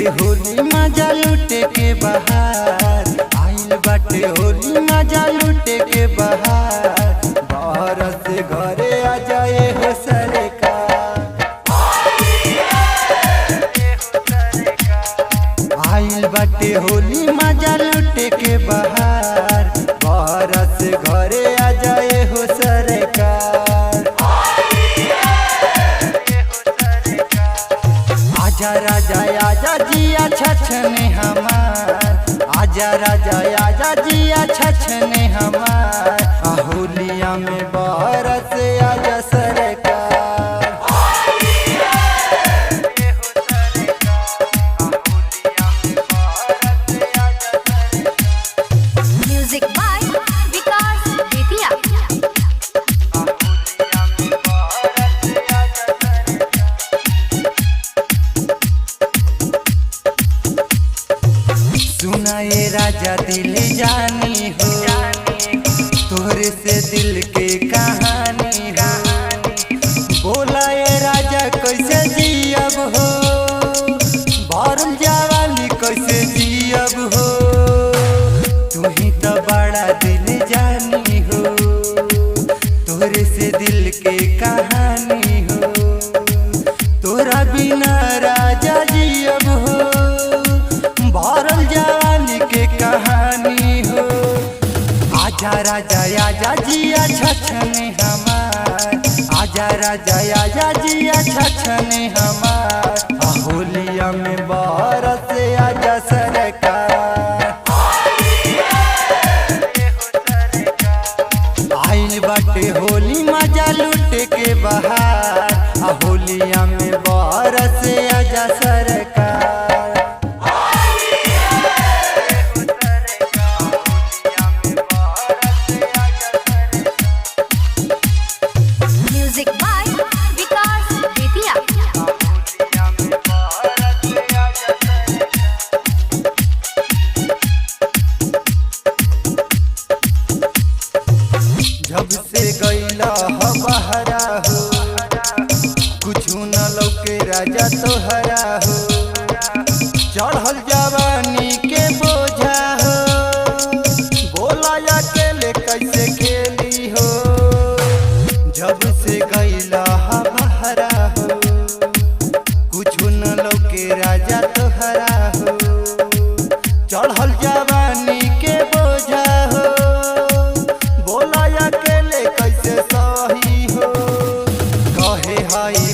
बाटे होली मजा लूटे के बहार, आइल बाटे होली मजा लूटे के बहार। बाहर से घरे आ जाए हो सरकार, आइल बाटे होली मजा लूटे के बहार। बाहर से घरे आ जाए हो सरकार। आजा राजा आजा जिया छछने हमार, आजा राजा आजा जिया छछने हमार। होलिया में बाहर से आजा सरकार। म्यूजिक बाय विकास बेतिया। सुनाए राजा दिल जानी हो, तोहरे से दिल के कहानी हो। बोलाए राजा कैसे जियब हो, भरल जवानी कैसे जियब हो। तू ही तो बड़ा दिल जानी हो, तोहरे से दिल के कहानी हो। तोरा बिना राजा जियब हो, भरल जवानी के कहानी हो। आजा राजा आजा जिया छछने हमार, आजा राजा आजा जिया छछने हमार। होलिया में बाहर से आजा सरकार। आइल बाटे होली मजा लूटे के बहार। होलिया में बाहर से आजा सरकार। म्यूजिक बाय विकास बेतिया। जब से गईला ह बहरा हो, कुछ न लौके राजा तोहरा हो। चढ़ल जवानी के बोझा हो, बोला अकेले कैसे खेली हो। जब से गईला ह बहरा हो, कुछ न लौके राजा तोहरा हो। चढ़ल जवानी के बोझा हो, बोला अकेले कैसे सही हो। कहे हाई